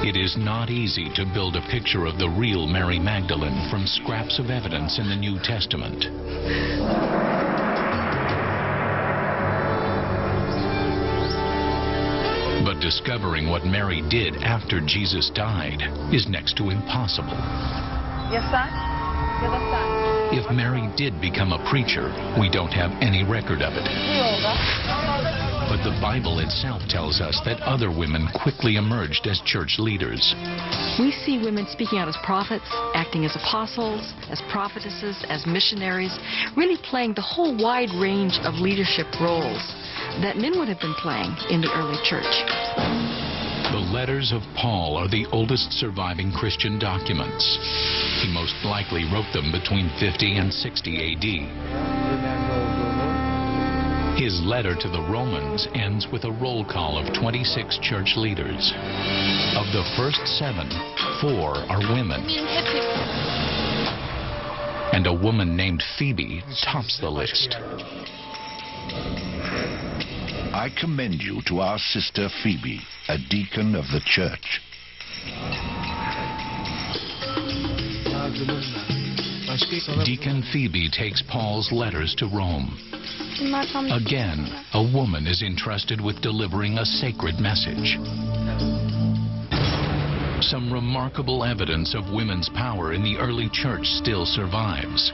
It is not easy to build a picture of the real Mary Magdalene from scraps of evidence in the New Testament. But discovering what Mary did after Jesus died is next to impossible. If Mary did become a preacher, we don't have any record of it. But the Bible itself tells us that other women quickly emerged as church leaders. We see women speaking out as prophets, acting as apostles, as prophetesses, as missionaries, really playing the whole wide range of leadership roles that men would have been playing in the early church. The letters of Paul are the oldest surviving Christian documents. He most likely wrote them between 50 and 60 A.D. His letter to the Romans ends with a roll call of 26 church leaders. Of the first 7, 4 are women. And a woman named Phoebe tops the list. I commend you to our sister Phoebe, a deacon of the church. Deacon Phoebe takes Paul's letters to Rome. Again, a woman is entrusted with delivering a sacred message. Some remarkable evidence of women's power in the early church still survives.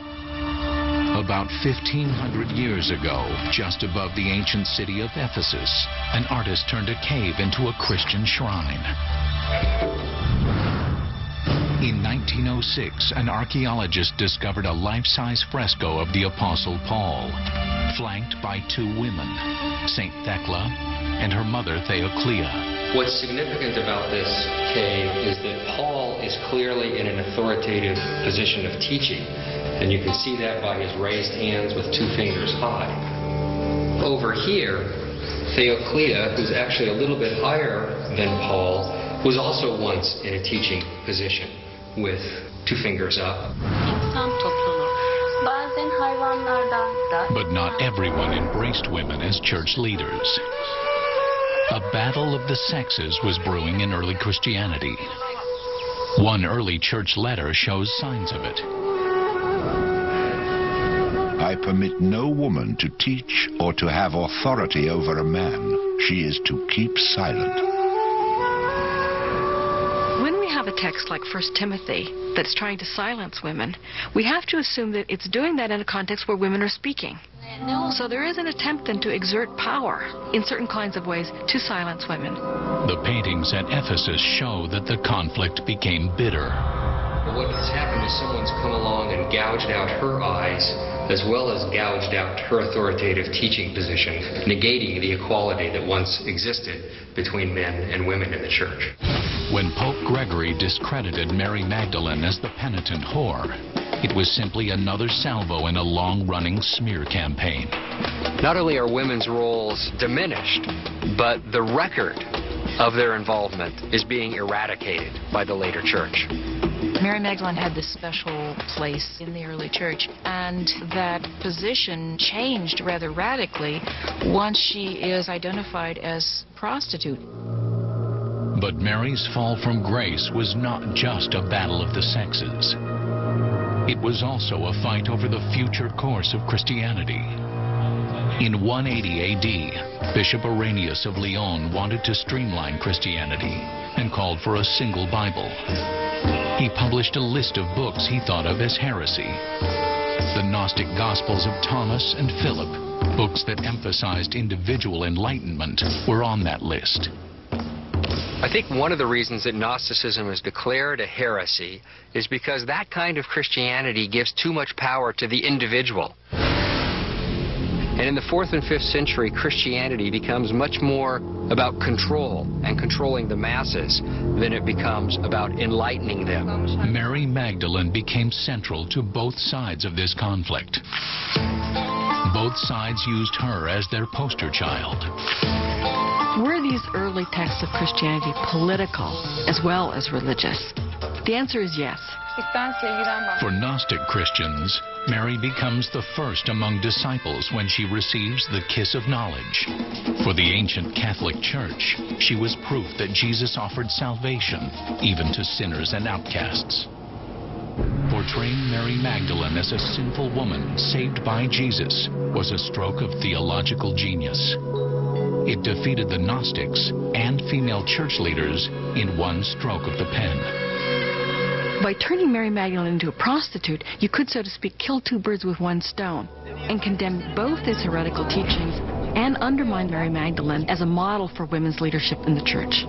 About 1,500 years ago, just above the ancient city of Ephesus, an artist turned a cave into a Christian shrine. In 1906, an archaeologist discovered a life-size fresco of the Apostle Paul, flanked by 2 women, St. Thecla and her mother Theoclia. What's significant about this cave is that Paul is clearly in an authoritative position of teaching, and you can see that by his raised hands with 2 fingers high. Over here, Theoclia, who's actually a little bit higher than Paul, was also once in a teaching position with 2 fingers up. But not everyone embraced women as church leaders. A battle of the sexes was brewing in early Christianity. One early church letter shows signs of it. I permit no woman to teach or to have authority over a man. She is to keep silent. When we have a text like 1 Timothy that's trying to silence women, we have to assume that it's doing that in a context where women are speaking. So there is an attempt then to exert power in certain kinds of ways to silence women. The paintings at Ephesus show that the conflict became bitter. But what has happened is someone's come along and gouged out her eyes, as well as gouged out her authoritative teaching position, negating the equality that once existed between men and women in the church. When Pope Gregory discredited Mary Magdalene as the penitent whore, it was simply another salvo in a long-running smear campaign. Not only are women's roles diminished, but the record of their involvement is being eradicated by the later church. Mary Magdalene had this special place in the early church, and that position changed rather radically once she is identified as prostitute. But Mary's fall from grace was not just a battle of the sexes. It was also a fight over the future course of Christianity. In 180 A.D., Bishop Irenaeus of Lyon wanted to streamline Christianity and called for a single Bible. He published a list of books he thought of as heresy. The Gnostic Gospels of Thomas and Philip, books that emphasized individual enlightenment, were on that list. I think one of the reasons that Gnosticism is declared a heresy is because that kind of Christianity gives too much power to the individual. And in the 4th and 5th century, Christianity becomes much more about control and controlling the masses than it becomes about enlightening them. Mary Magdalene became central to both sides of this conflict. Both sides used her as their poster child. Were these early texts of Christianity political as well as religious? The answer is yes. For Gnostic Christians, Mary becomes the first among disciples when she receives the kiss of knowledge. For the ancient Catholic Church, she was proof that Jesus offered salvation even to sinners and outcasts. Portraying Mary Magdalene as a sinful woman saved by Jesus was a stroke of theological genius. It defeated the Gnostics and female church leaders in one stroke of the pen. By turning Mary Magdalene into a prostitute, you could, so to speak, kill two birds with one stone and condemn both his heretical teachings and undermine Mary Magdalene as a model for women's leadership in the church.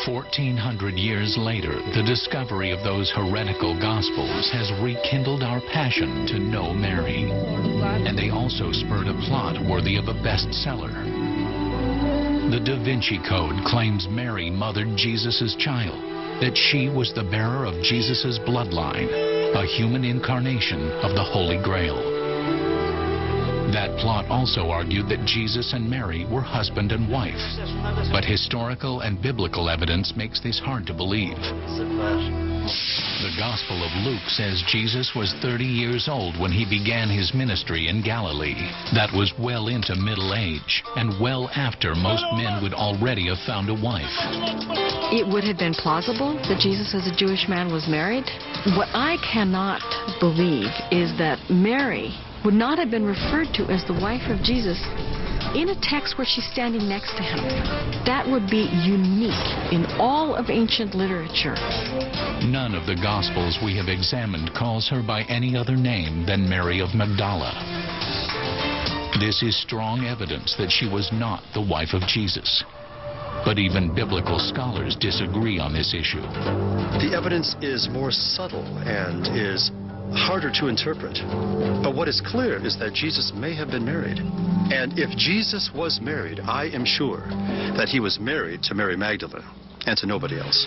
1,400 years later, the discovery of those heretical gospels has rekindled our passion to know Mary. And they also spurred a plot worthy of a bestseller. The Da Vinci Code claims Mary mothered Jesus' child, that she was the bearer of Jesus' bloodline, a human incarnation of the Holy Grail. That plot also argued that Jesus and Mary were husband and wife, but historical and biblical evidence makes this hard to believe. The Gospel of Luke says Jesus was 30 years old when he began his ministry in Galilee. That was well into middle age, and well after most men would already have found a wife. It would have been plausible that Jesus, as a Jewish man, was married. What I cannot believe is that Mary would not have been referred to as the wife of Jesus in a text where she's standing next to him. That would be unique in all of ancient literature. None of the Gospels we have examined calls her by any other name than Mary of Magdala. This is strong evidence that she was not the wife of Jesus. But even biblical scholars disagree on this issue. The evidence is more subtle and is harder to interpret. But what is clear is that Jesus may have been married. And if Jesus was married, I am sure that he was married to Mary Magdalene and to nobody else.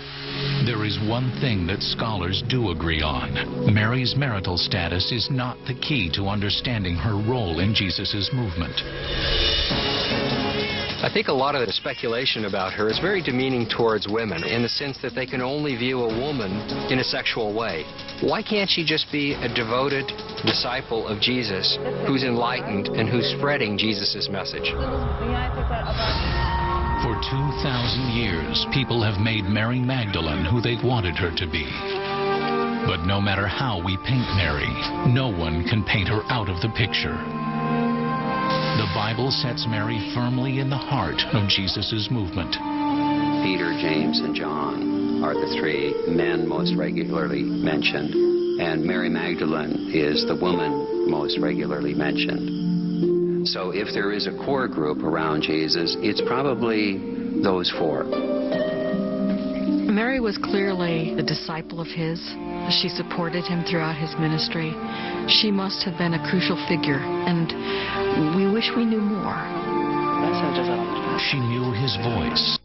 There is one thing that scholars do agree on. Mary's marital status is not the key to understanding her role in Jesus' movement. I think a lot of the speculation about her is very demeaning towards women in the sense that they can only view a woman in a sexual way. Why can't she just be a devoted disciple of Jesus who's enlightened and who's spreading Jesus' message? For 2,000 years, people have made Mary Magdalene who they wanted her to be. But no matter how we paint Mary, no one can paint her out of the picture. The Bible sets Mary firmly in the heart of Jesus' movement. Peter, James, and John are the three men most regularly mentioned, and Mary Magdalene is the woman most regularly mentioned. So if there is a core group around Jesus, it's probably those four. Mary was clearly a disciple of his. She supported him throughout his ministry. She must have been a crucial figure, and we wish we knew more. She knew his voice.